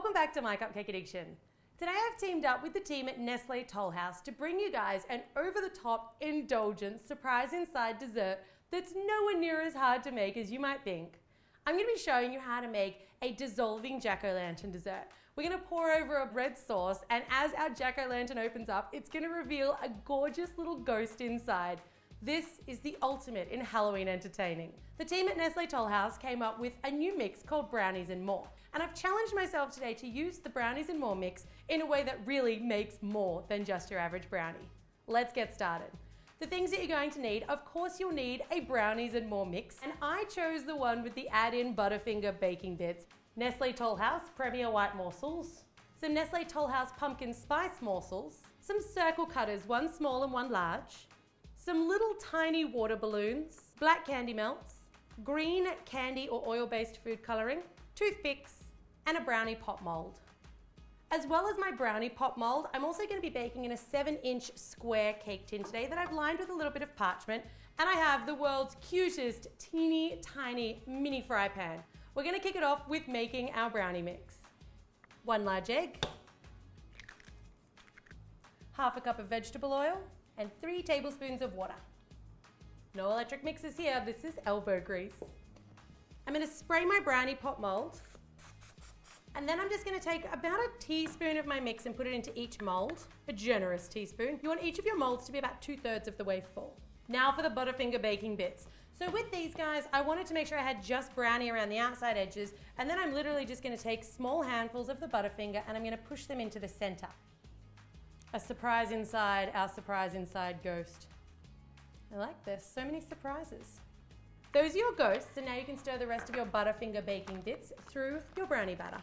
Welcome back to My Cupcake Addiction. Today I've teamed up with the team at Nestlé Toll House to bring you guys an over-the-top, indulgent, surprise inside dessert that's nowhere near as hard to make as you might think. I'm going to be showing you how to make a dissolving jack-o'-lantern dessert. We're going to pour over a red sauce, and as our jack-o'-lantern opens up, it's going to reveal a gorgeous little ghost inside. This is the ultimate in Halloween entertaining. The team at Nestlé Toll House came up with a new mix called Brownies and More. And I've challenged myself today to use the Brownies and More mix in a way that really makes more than just your average brownie. Let's get started. The things that you're going to need, of course you'll need a Brownies and More mix, and I chose the one with the add-in Butterfinger Baking Bits, Nestlé Toll House Premier White Morsels, some Nestlé Toll House Pumpkin Spice Morsels, some circle cutters, one small and one large, some little tiny water balloons, black candy melts, green candy or oil-based food coloring, toothpicks, and a brownie pop mold. As well as my brownie pop mold, I'm also going to be baking in a 7-inch square cake tin today that I've lined with a little bit of parchment, and I have the world's cutest teeny tiny mini fry pan. We're going to kick it off with making our brownie mix. 1 large egg, half a cup of vegetable oil, and 3 tablespoons of water. No electric mixers here, this is elbow grease. I'm going to spray my brownie pop mold, and then I'm just going to take about a teaspoon of my mix and put it into each mold, a generous teaspoon. You want each of your molds to be about 2/3 of the way full. Now for the Butterfinger Baking Bits. So with these guys, I wanted to make sure I had just brownie around the outside edges, and then I'm literally just going to take small handfuls of the Butterfinger and I'm going to push them into the center. A surprise inside our surprise inside ghost. I like this, so many surprises. Those are your ghosts, and now you can stir the rest of your Butterfinger Baking Bits through your brownie batter.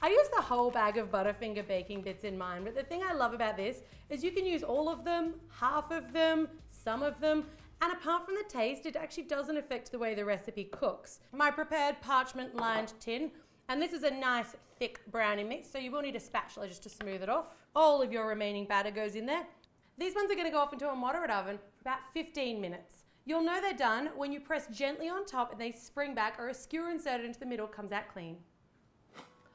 I use the whole bag of Butterfinger Baking Bits in mine, but the thing I love about this is you can use all of them, half of them, some of them, and apart from the taste, it actually doesn't affect the way the recipe cooks. My prepared parchment-lined tin, and this is a nice thick brownie mix, so you will need a spatula just to smooth it off. All of your remaining batter goes in there. These ones are going to go off into a moderate oven for about 15 minutes. You'll know they're done when you press gently on top and they spring back, or a skewer inserted into the middle comes out clean.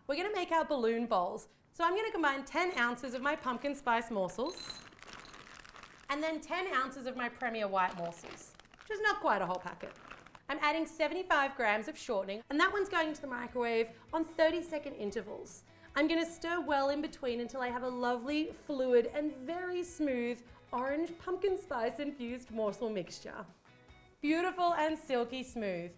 We're going to make our balloon bowls. So I'm going to combine 10 ounces of my pumpkin spice morsels and then 10 ounces of my Premier White morsels, which is not quite a whole packet. I'm adding 75 grams of shortening, and that one's going into the microwave on 30-second intervals. I'm going to stir well in between until I have a lovely, fluid, and very smooth orange pumpkin spice infused morsel mixture. Beautiful and silky smooth.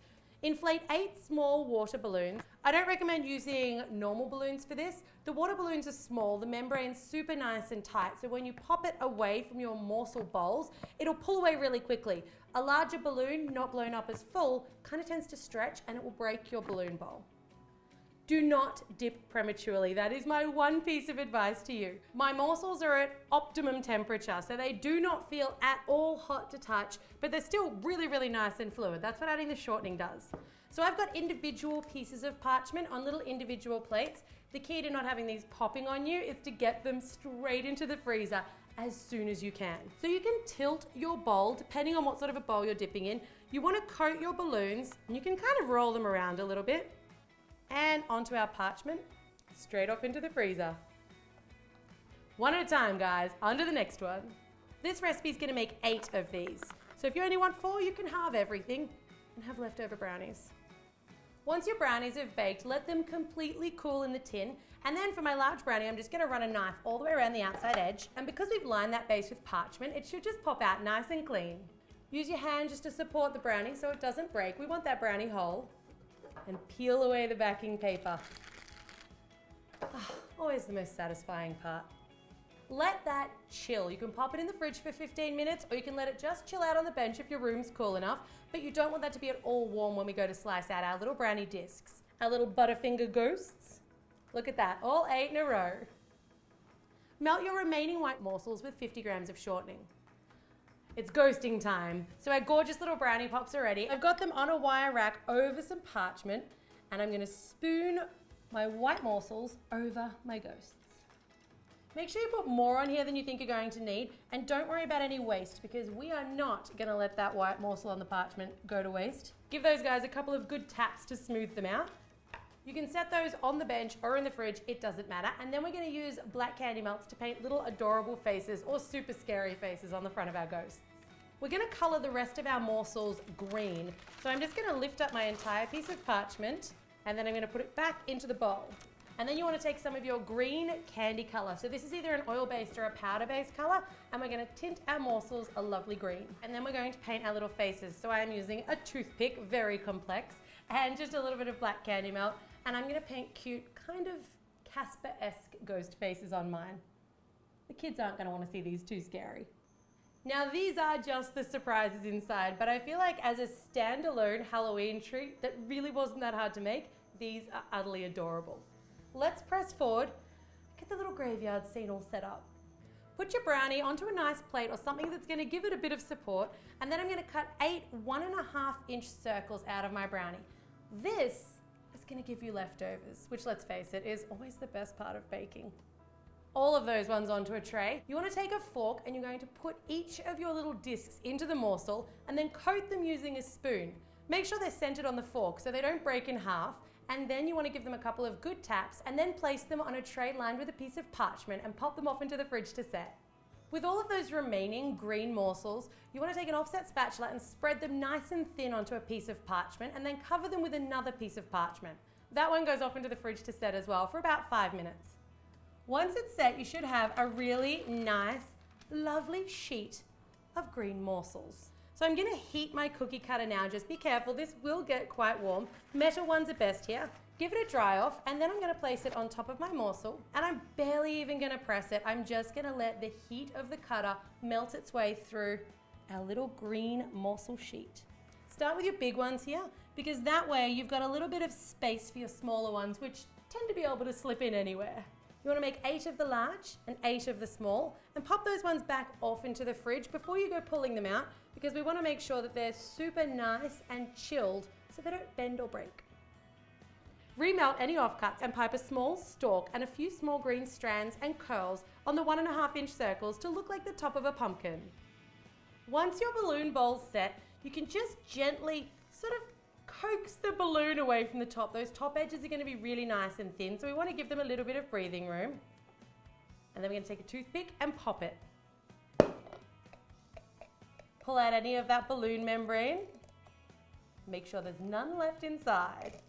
Inflate 8 small water balloons. I don't recommend using normal balloons for this. The water balloons are small, the membrane's super nice and tight, so when you pop it away from your morsel bowls, it'll pull away really quickly. A larger balloon, not blown up as full, kind of tends to stretch and it will break your balloon bowl. Do not dip prematurely. That is my one piece of advice to you. My morsels are at optimum temperature, so they do not feel at all hot to touch, but they're still really, really nice and fluid. That's what adding the shortening does. So I've got individual pieces of parchment on little individual plates. The key to not having these popping on you is to get them straight into the freezer as soon as you can. So you can tilt your bowl, depending on what sort of a bowl you're dipping in. You want to coat your balloons, and you can kind of roll them around a little bit. And onto our parchment, straight off into the freezer. One at a time, guys, onto the next one. This recipe is going to make 8 of these. So if you only want 4, you can halve everything and have leftover brownies. Once your brownies have baked, let them completely cool in the tin. And then for my large brownie, I'm just going to run a knife all the way around the outside edge. And because we've lined that base with parchment, it should just pop out nice and clean. Use your hand just to support the brownie so it doesn't break. We want that brownie whole. And peel away the backing paper. Always the most satisfying part. Let that chill. You can pop it in the fridge for 15 minutes, or you can let it just chill out on the bench if your room's cool enough, but you don't want that to be at all warm when we go to slice out our little brownie discs. Our little Butterfinger ghosts. Look at that, all 8 in a row. Melt your remaining white morsels with 50 grams of shortening. It's ghosting time. So our gorgeous little brownie pops are ready. I've got them on a wire rack over some parchment, and I'm gonna spoon my white morsels over my ghosts. Make sure you put more on here than you think you're going to need, and don't worry about any waste because we are not gonna let that white morsel on the parchment go to waste. Give those guys a couple of good taps to smooth them out. You can set those on the bench or in the fridge, it doesn't matter. And then we're gonna use black candy melts to paint little adorable faces or super scary faces on the front of our ghosts. We're gonna color the rest of our morsels green. So I'm just gonna lift up my entire piece of parchment and then I'm gonna put it back into the bowl. And then you wanna take some of your green candy color. So this is either an oil-based or a powder-based color, and we're gonna tint our morsels a lovely green. And then we're going to paint our little faces. So I am using a toothpick, very complex, and just a little bit of black candy melt. And I'm gonna paint cute, kind of Casper-esque ghost faces on mine. The kids aren't gonna wanna see these, too scary. Now these are just the surprises inside, but I feel like as a standalone Halloween treat that really wasn't that hard to make, these are utterly adorable. Let's press forward, get the little graveyard scene all set up. Put your brownie onto a nice plate or something that's gonna give it a bit of support, and then I'm gonna cut 8 1.5-inch circles out of my brownie. This is gonna give you leftovers, which, let's face it, is always the best part of baking. All of those ones onto a tray. You wanna take a fork and you're going to put each of your little discs into the morsel and then coat them using a spoon. Make sure they're centered on the fork so they don't break in half, and then you wanna give them a couple of good taps and then place them on a tray lined with a piece of parchment and pop them off into the fridge to set. With all of those remaining green morsels, you wanna take an offset spatula and spread them nice and thin onto a piece of parchment and then cover them with another piece of parchment. That one goes off into the fridge to set as well for about 5 minutes. Once it's set, you should have a really nice, lovely sheet of green morsels. So I'm gonna heat my cookie cutter now. Just be careful, this will get quite warm. Metal ones are best here. Give it a dry off, and then I'm gonna place it on top of my morsel, and I'm barely even gonna press it. I'm just gonna let the heat of the cutter melt its way through our little green morsel sheet. Start with your big ones here, because that way you've got a little bit of space for your smaller ones, which tend to be able to slip in anywhere. You wanna make 8 of the large and 8 of the small, and pop those ones back off into the fridge before you go pulling them out, because we wanna make sure that they're super nice and chilled so they don't bend or break. Remelt any offcuts and pipe a small stalk and a few small green strands and curls on the 1.5-inch circles to look like the top of a pumpkin. Once your balloon bowl's set, you can just gently sort of coax the balloon away from the top. Those top edges are gonna be really nice and thin, so we wanna give them a little bit of breathing room. And then we're gonna take a toothpick and pop it. Pull out any of that balloon membrane. Make sure there's none left inside.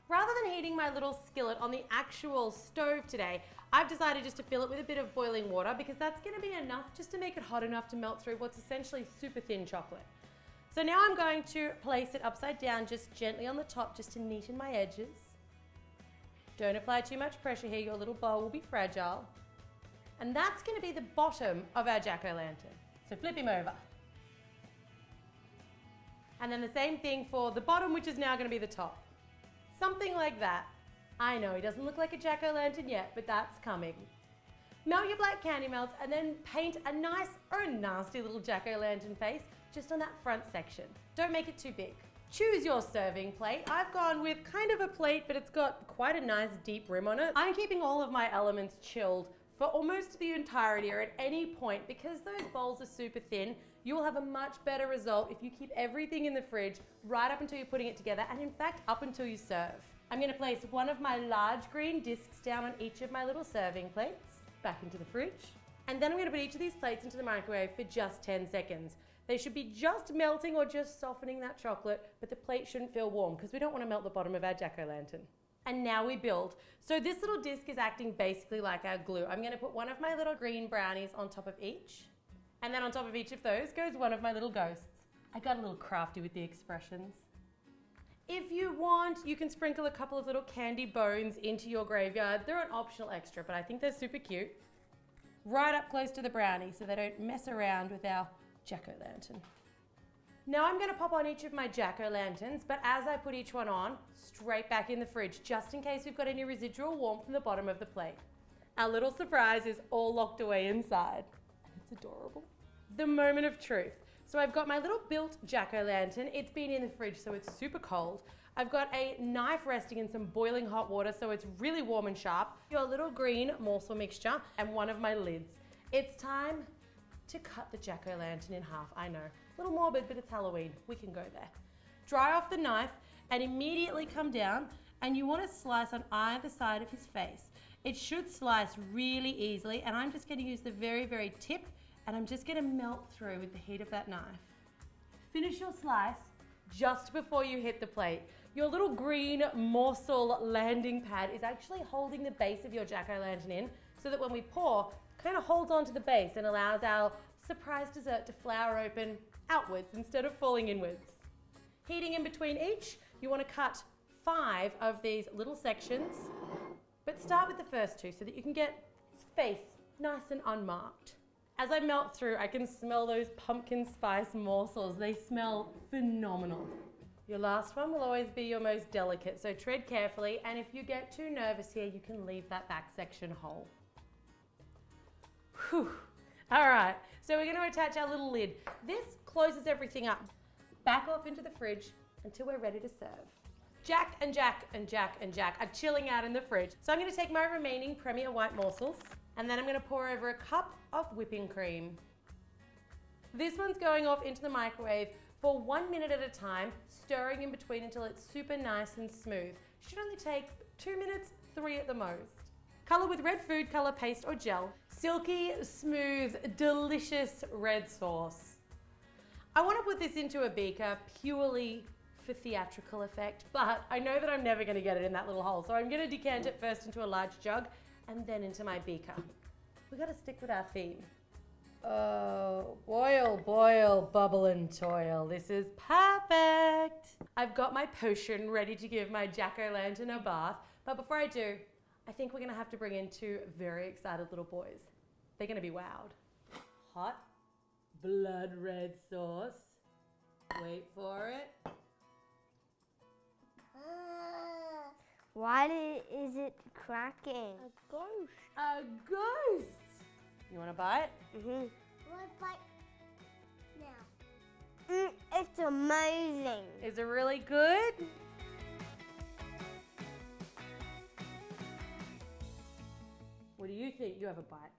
Rather than heating my little skillet on the actual stove today, I've decided just to fill it with a bit of boiling water because that's gonna be enough just to make it hot enough to melt through what's essentially super thin chocolate. So now I'm going to place it upside down just gently on the top just to neaten my edges. Don't apply too much pressure here, your little bowl will be fragile. And that's gonna be the bottom of our jack-o'-lantern. So flip him over. And then the same thing for the bottom, which is now gonna be the top. Something like that. I know, he doesn't look like a jack-o'-lantern yet, but that's coming. Melt your black candy melts and then paint a nice or a nasty little jack-o'-lantern face just on that front section. Don't make it too big. Choose your serving plate. I've gone with kind of a plate, but it's got quite a nice deep rim on it. I'm keeping all of my elements chilled for almost the entirety or at any point. Because those bowls are super thin, you will have a much better result if you keep everything in the fridge right up until you're putting it together, and in fact, up until you serve. I'm gonna place one of my large green discs down on each of my little serving plates, back into the fridge. And then I'm gonna put each of these plates into the microwave for just 10 seconds. They should be just melting or just softening that chocolate, but the plate shouldn't feel warm because we don't wanna melt the bottom of our jack-o'-lantern. And now we build. So this little disc is acting basically like our glue. I'm gonna put one of my little green brownies on top of each. And then on top of each of those goes one of my little ghosts. I got a little crafty with the expressions. If you want, you can sprinkle a couple of little candy bones into your graveyard. They're an optional extra, but I think they're super cute. Right up close to the brownie so they don't mess around with our jack-o'-lantern. Now I'm gonna pop on each of my jack-o'-lanterns, but as I put each one on, straight back in the fridge, just in case we've got any residual warmth from the bottom of the plate. Our little surprise is all locked away inside. It's adorable. The moment of truth. So I've got my little built jack-o'-lantern. It's been in the fridge, so it's super cold. I've got a knife resting in some boiling hot water, so it's really warm and sharp. Your little green morsel mixture and one of my lids. It's time to cut the jack-o'-lantern in half. I know, a little morbid, but it's Halloween. We can go there. Dry off the knife and immediately come down and you want to slice on either side of his face. It should slice really easily, and I'm just going to use the very, very tip, and I'm just going to melt through with the heat of that knife. Finish your slice just before you hit the plate. Your little green morsel landing pad is actually holding the base of your jack-o'-lantern in, so that when we pour, it kind of holds onto the base and allows our surprise dessert to flower open outwards instead of falling inwards. Heating in between each, you want to cut 5 of these little sections, but start with the first 2 so that you can get his face nice and unmarked. As I melt through, I can smell those pumpkin spice morsels. They smell phenomenal. Your last one will always be your most delicate, so tread carefully, and if you get too nervous here, you can leave that back section whole. Whew. All right, so we're going to attach our little lid. This closes everything up. Back off into the fridge until we're ready to serve. Jack and Jack and Jack and Jack are chilling out in the fridge. So I'm going to take my remaining Premier White morsels, and then I'm going to pour over a cup of whipping cream. This one's going off into the microwave for 1 minute at a time, stirring in between until it's super nice and smooth. Should only take 2 minutes, 3 at the most. Color with red food color paste or gel. Silky, smooth, delicious red sauce. I want to put this into a beaker purely for theatrical effect, but I know that I'm never going to get it in that little hole, so I'm going to decant it first into a large jug and then into my beaker. We've got to stick with our theme. Oh, boil, boil, bubble and toil. This is perfect. I've got my potion ready to give my jack-o'-lantern a bath, but before I do, I think we're going to have to bring in 2 very excited little boys. They're going to be wowed. Hot blood red sauce. Wait for it. Why is it cracking? A ghost. A ghost. You want to bite? Mm-hmm. One bite now. It's amazing. Is it really good? What do you think? You have a bite.